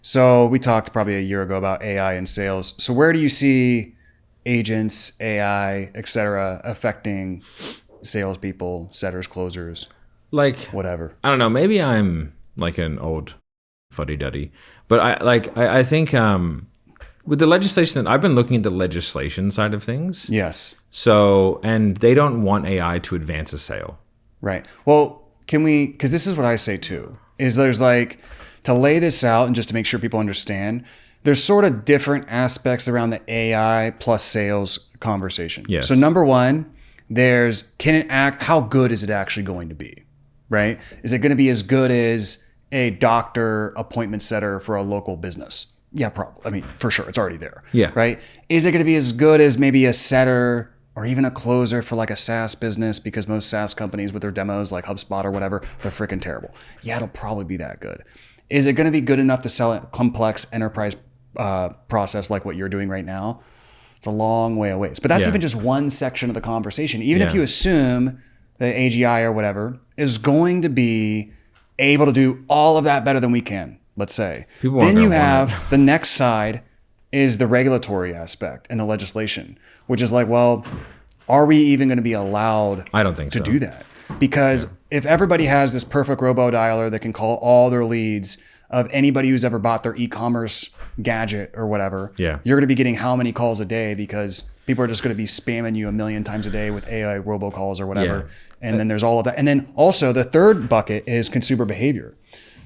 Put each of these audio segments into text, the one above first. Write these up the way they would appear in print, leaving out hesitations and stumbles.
So we talked probably a year ago about AI in sales. So where do you see agents, AI, et cetera, affecting salespeople, setters, closers, Like, whatever? I don't know. Maybe I'm like an old fuddy duddy, but I think with the legislation that I've been looking at the legislation side of things. Yes. So, and they don't want AI to advance a sale. Right. Well, can we, because this is what I say too, is there's like, to lay this out and just to make sure people understand, there's sort of different aspects around the AI plus sales conversation. Yes. So number one, there's, can it act, how good is it actually going to be? Right? Is it going to be as good as a doctor appointment setter for a local business? Yeah, probably. I mean, for sure, it's already there. Yeah. Right? Is it going to be as good as maybe a setter or even a closer for like a SaaS business? Because most SaaS companies with their demos, like HubSpot or whatever, they're freaking terrible. Yeah, it'll probably be that good. Is it going to be good enough to sell a complex enterprise process like what you're doing right now? It's a long way away. But that's even just one section of the conversation. Even if you assume that AGI or whatever is going to be able to do all of that better than we can, let's say. Then you have the next side is the regulatory aspect and the legislation, which is like, well, are we even going to be allowed I don't think to so. do that? Because if everybody has this perfect robo-dialer that can call all their leads of anybody who's ever bought their e-commerce gadget or whatever, you're going to be getting how many calls a day because people are just going to be spamming you a million times a day with AI robocalls or whatever. And then there's all of that. And then also the third bucket is consumer behavior.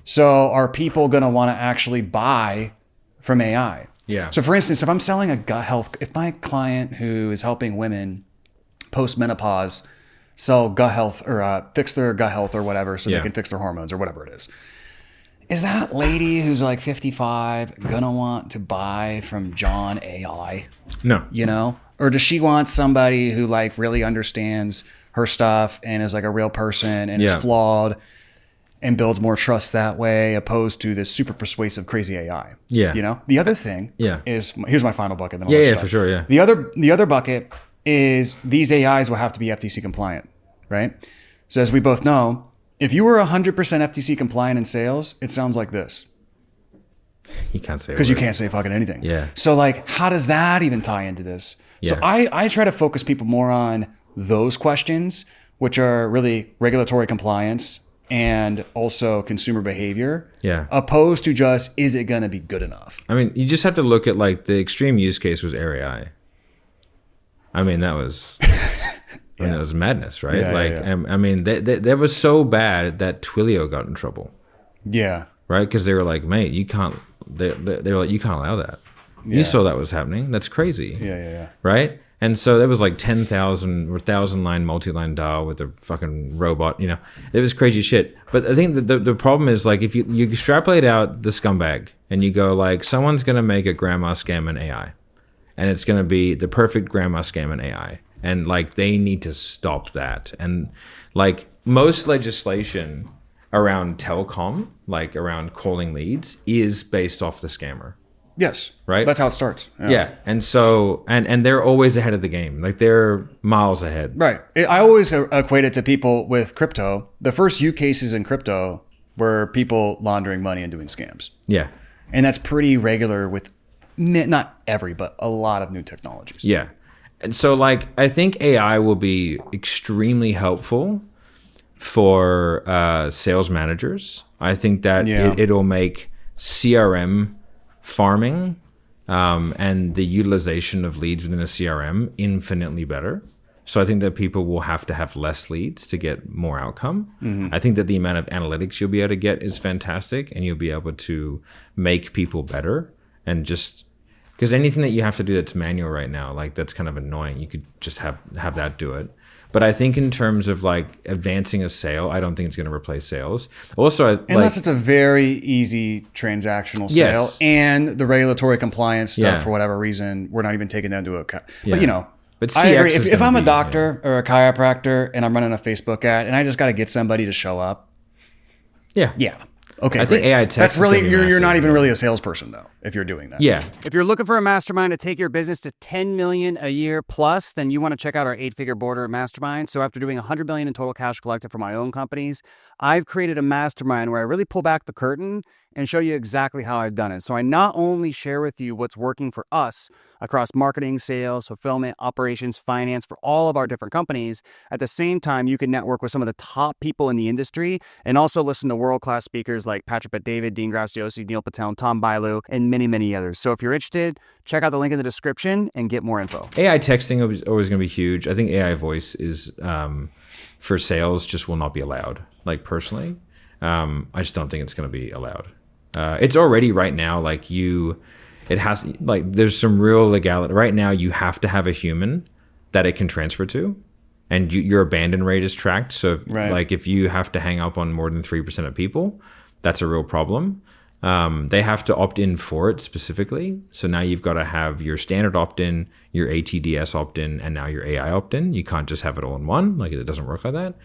So are people going to want to actually buy from AI? Yeah. So for instance, if I'm selling a gut health, if my client who is helping women post-menopause sell gut health or fix their gut health or whatever so they can fix their hormones or whatever it is that lady who's like 55 gonna want to buy from John AI? No. You know? Or does she want somebody who like really understands her stuff and is like a real person and is flawed and builds more trust that way opposed to this super persuasive crazy AI? Yeah. You know? The other thing is, here's my final bucket. Then yeah, for sure, yeah. The other bucket is these AIs will have to be FTC compliant, right? So as we both know, if you were 100% FTC compliant in sales, it sounds like this. You can't say because you can't say fucking anything. Yeah. So like, how does that even tie into this? Yeah. So I try to focus people more on those questions, which are really regulatory compliance and also consumer behavior. Yeah. Opposed to just, is it going to be good enough? I mean, you just have to look at like the extreme use case was Air AI. I mean, that was... I mean, it was madness, right? I mean, that was so bad that Twilio got in trouble. Yeah. Right? Because they were like, mate, you can't, they were like, you can't allow that. Yeah. You saw that was happening. That's crazy. Yeah. Right? And so there was like 10,000 or 1,000 line, multi-line dial with a fucking robot, you know, it was crazy shit. But I think that the problem is like, if you extrapolate out the scumbag and you go like, someone's going to make a grandma scam in AI and it's going to be the perfect grandma scam in AI. And like they need to stop that. And like most legislation around telecom, like around calling leads, is based off the scammer. Yes. Right? That's how it starts. Yeah. And so, and they're always ahead of the game. Like they're miles ahead. Right. I always equate it to people with crypto. The first use cases in crypto were people laundering money and doing scams. Yeah. And that's pretty regular with not every, but a lot of new technologies. Yeah. And so like, I think AI will be extremely helpful for sales managers. I think that it'll make CRM farming and the utilization of leads within a CRM infinitely better. So I think that people will have to have less leads to get more outcome. Mm-hmm. I think that the amount of analytics you'll be able to get is fantastic, and you'll be able to make people better. And just because anything that you have to do that's manual right now, like that's kind of annoying. You could just have that do it. But I think in terms of like advancing a sale, I don't think it's going to replace sales. Also, unless it's a very easy transactional sale and the regulatory compliance stuff for whatever reason, we're not even taking that into account. But you know, but I agree. If I'm a doctor or a chiropractor and I'm running a Facebook ad and I just got to get somebody to show up. Yeah. Okay, I think AI tech. That's really you're not even really a salesperson though if you're doing that. Yeah. If you're looking for a mastermind to take your business to 10 million a year plus, then you want to check out our 8-figure border mastermind. So after doing 100 million in total cash collected for my own companies, I've created a mastermind where I really pull back the curtain and show you exactly how I've done it. So I not only share with you what's working for us across marketing, sales, fulfillment, operations, finance for all of our different companies. At the same time, you can network with some of the top people in the industry and also listen to world-class speakers like Patrick Bet-David, Dean Graziosi, Neil Patel, Tom Bailu, and many, many others. So if you're interested, check out the link in the description and get more info. AI texting is always going to be huge. I think AI voice is for sales just will not be allowed. Like personally, I just don't think it's going to be allowed. It's already right now. Like it has like there's some real legality right now. You have to have a human that it can transfer to, and your abandon rate is tracked. So like if you have to hang up on more than 3% of people, that's a real problem. They have to opt in for it specifically. So now you've got to have your standard opt-in, your ATDS opt-in, and now your AI opt-in. You can't just have it all in one. Like it doesn't work like that.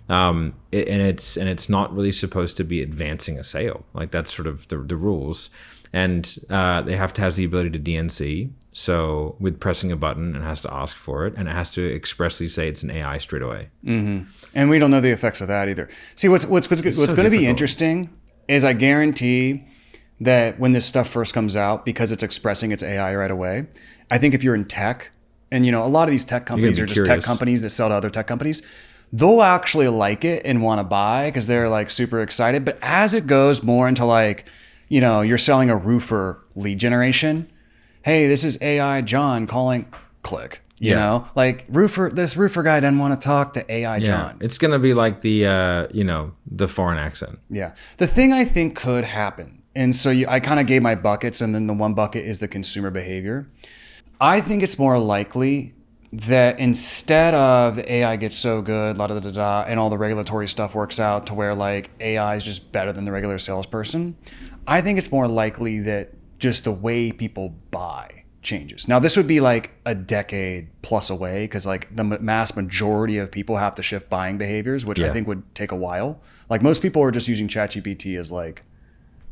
And it's not really supposed to be advancing a sale. Like that's sort of the rules. And they have to have the ability to DNC. So with pressing a button, it has to ask for it, and it has to expressly say it's an AI straight away. Mm-hmm. And we don't know the effects of that either. See, what's going to be interesting is I guarantee that when this stuff first comes out, because it's expressing its AI right away, I think if you're in tech, and a lot of these tech companies are just tech companies that sell to other tech companies, they'll actually like it and want to buy because they're like super excited. But as it goes more into like, you're selling a roofer lead generation. Hey, this is AI John calling, click. You know, like this roofer guy doesn't want to talk to AI John. It's going to be like the, the foreign accent. Yeah. The thing I think could happen, and so I kind of gave my buckets, and then the one bucket is the consumer behavior. I think it's more likely that instead of the AI gets so good, and all the regulatory stuff works out to where like AI is just better than the regular salesperson, I think it's more likely that just the way people buy changes. Now, this would be like a decade plus away because like the mass majority of people have to shift buying behaviors, which I think would take a while. Like most people are just using ChatGPT as like,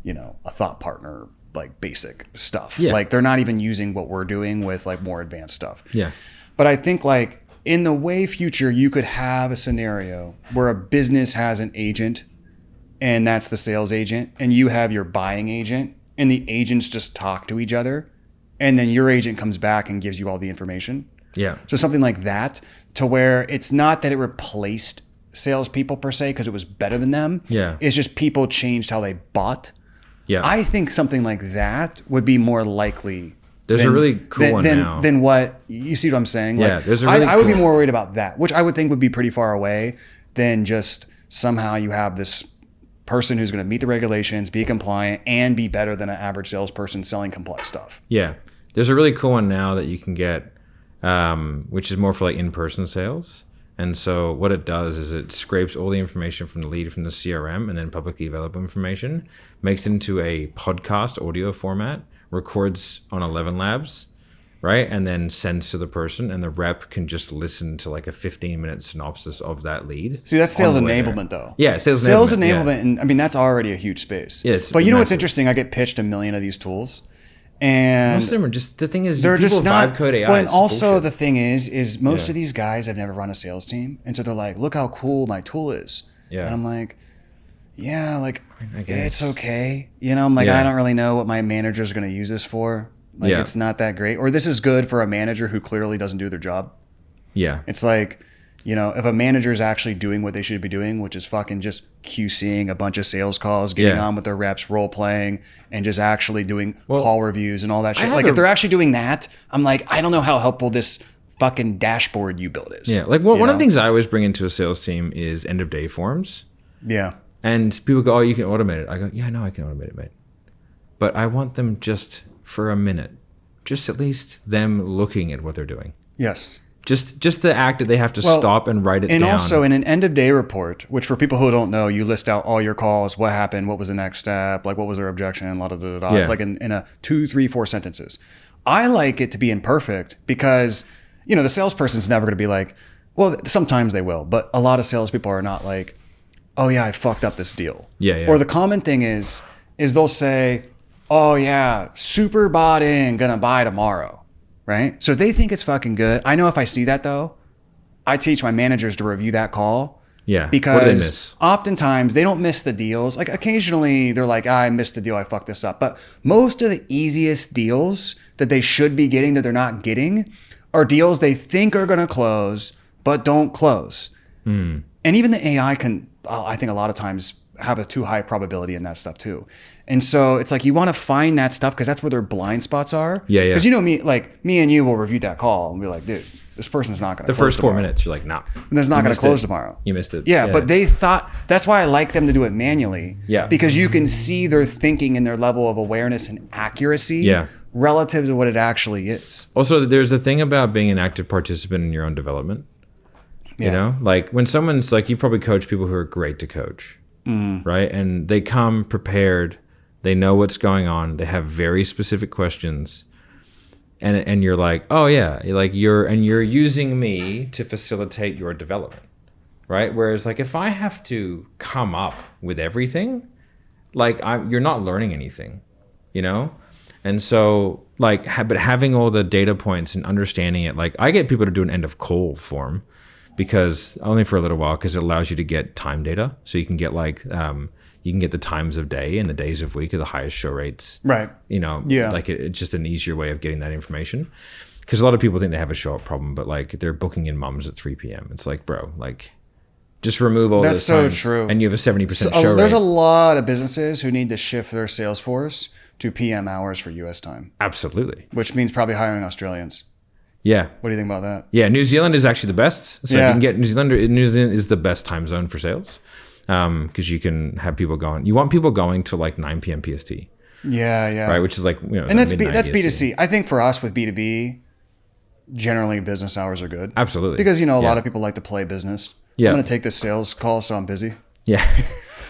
a thought partner, like basic stuff. Yeah. Like they're not even using what we're doing with like more advanced stuff. Yeah. But I think like in the way future, you could have a scenario where a business has an agent and that's the sales agent, and you have your buying agent, and the agents just talk to each other. And then your agent comes back and gives you all the information. Yeah. So something like that, to where it's not that it replaced salespeople per se because it was better than them. Yeah. It's just people changed how they bought. Yeah. I think something like that would be more likely. There's a really cool one now. Than what, you see what I'm saying? Yeah, like, there's a really I would be more worried about that, which I would think would be pretty far away than just somehow you have this person who's going to meet the regulations, be compliant, and be better than an average salesperson selling complex stuff. Yeah. There's a really cool one now that you can get, which is more for like in-person sales. And so what it does is it scrapes all the information from the lead from the CRM and then publicly available information, makes it into a podcast audio format, records on 11 Labs, right? And then sends to the person, and the rep can just listen to like a 15-minute synopsis of that lead. See, that's sales enablement though. Yeah, sales enablement. Yeah. And I mean, that's already a huge space. Yes, but you know what's interesting? I get pitched a million of these tools. And most of them are just, the thing is, they're just not vibe code AI. Well, and also bullshit. The thing is most of these guys have never run a sales team, and so they're like, "Look how cool my tool is." Yeah, and I'm like, "Yeah, like it's okay." I'm like, I don't really know what my manager's going to use this for. Like, it's not that great, or this is good for a manager who clearly doesn't do their job. Yeah, it's like, if a manager is actually doing what they should be doing, which is fucking just QCing a bunch of sales calls, getting on with their reps, role playing, and just actually doing call reviews and all that shit. Like if they're actually doing that, I'm like, I don't know how helpful this fucking dashboard you built is. Yeah, like one of the things I always bring into a sales team is end of day forms. Yeah. And people go, "Oh, you can automate it." I go, "Yeah, I know I can automate it, mate. But I want them just for a minute, just at least them looking at what they're doing." Yes. Just the act that they have to stop and write it down. And also in an end of day report, which for people who don't know, you list out all your calls, what happened, what was the next step, like what was their objection, Yeah. It's like in a 2, 3, 4 sentences. I like it to be imperfect because, the salesperson's never going to be like, well, sometimes they will, but a lot of salespeople are not like, "Oh yeah, I fucked up this deal." Yeah. Or the common thing is they'll say, "Oh yeah, super bought in, gonna buy tomorrow." Right? So they think it's fucking good. I know if I see that though, I teach my managers to review that call Yeah. Because what do they miss? oftentimes they don't miss the deals. Like occasionally they're like, I missed the deal, I fucked this up. But most of the easiest deals that they should be getting that they're not getting are deals they think are going to close, but don't close. And even the AI can, I think a lot of times have a too high probability in that stuff too. And so it's like you want to find that stuff because that's where their blind spots are. Yeah. Because you know me and you will review that call and be like, dude, this person's not going to The first 4 minutes, you're like, nah. And it's not going to close tomorrow. You missed it. Yeah, but they thought, that's why I like them to do it manually. Yeah. Because you can see their thinking and their level of awareness and accuracy relative to what it actually is. Also, there's the thing about being an active participant in your own development. You know, like when someone's like, you probably coach people who are great to coach, right? And they come prepared. They know what's going on. They have very specific questions. And you're like, oh yeah, you're using me to facilitate your development, right? Whereas like if I have to come up with everything, like you're not learning anything, you know? And so like, but having all the data points and understanding it, like I get people to do an end of call form because only for a little while, because it allows you to get time data. So you can get like, you can get the times of day and the days of week of the highest show rates. Right. You know, like it's just an easier way of getting that information. Because a lot of people think they have a show up problem, but like they're booking in mums at 3 p.m. It's like, bro, like just remove all this time. That's so true. And you have a 70% show rate. There's a lot of businesses who need to shift their sales force to PM hours for US time. Absolutely. Which means probably hiring Australians. Yeah. What do you think about that? Yeah. New Zealand is actually the best. So if you can get New Zealand is the best time zone for sales. Because you can have people going. You want people going to like 9 p.m. PST. Yeah. Right, which is like, you know, and that's B2C. I think for us with B2B, generally business hours are good. Absolutely. Because you know a lot of people like to play business. Yeah. I'm going to take this sales call, so I'm busy. Yeah.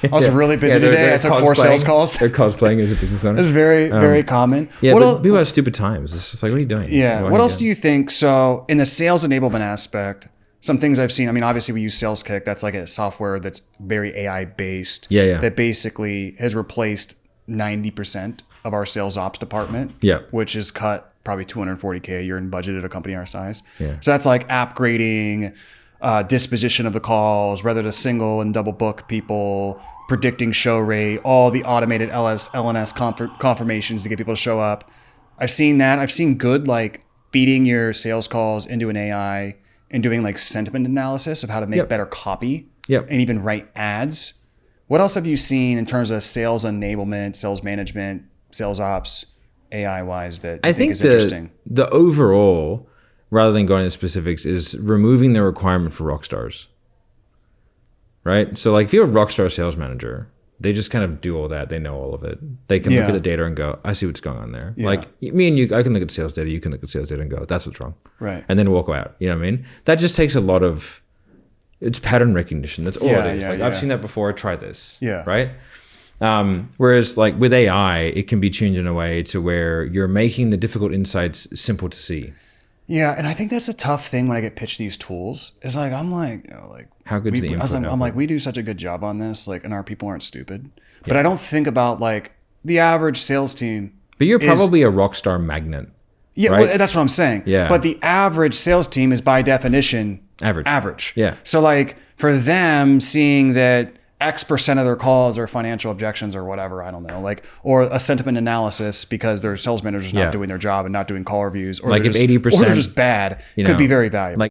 I was really busy today. I took 4 sales calls. They're cosplaying as a business owner. It's very common. Yeah, but people have stupid times. It's just like, what are you doing? Yeah. What else do you think? So in the sales enablement aspect, some things I've seen, I mean, obviously we use SalesKick. That's like a software that's very AI based. Yeah. That basically has replaced 90% of our sales ops department. Yeah. Which is cut probably $240K a year in budget at a company our size. Yeah. So that's like app grading, disposition of the calls, whether to single and double book people, predicting show rate, all the automated LNS confirmations to get people to show up. I've seen that. I've seen good like feeding your sales calls into an AI and doing like sentiment analysis of how to make better copy and even write ads. What else have you seen in terms of sales enablement, sales management, sales ops, AI wise that you think is interesting? The overall, rather than going into specifics, is removing the requirement for rock stars. Right? So like if you're a rock star sales manager, they just kind of do all that. They know all of it. They can look at the data and go, I see what's going on there. Yeah. Like me and you, I can look at sales data. You can look at sales data and go, that's what's wrong. Right. And then walk out. You know what I mean? That just takes a lot of, it's pattern recognition. That's all it is. I've seen that before. Try this. Yeah. Right. Whereas like with AI, it can be tuned in a way to where you're making the difficult insights simple to see. Yeah, and I think that's a tough thing when I get pitched these tools. It's like I'm like, you know, like how good is the input? I'm like, we do such a good job on this, like, and our people aren't stupid. But I don't think about like the average sales team. But you're probably a rock star magnet. Yeah, right? Well, that's what I'm saying. Yeah. But the average sales team is by definition average. Yeah. So like for them seeing that X% of their calls are financial objections or whatever, I don't know, like, or a sentiment analysis because their sales manager's not doing their job and not doing call reviews, or like if 80%, or they're just bad, could be very valuable. Like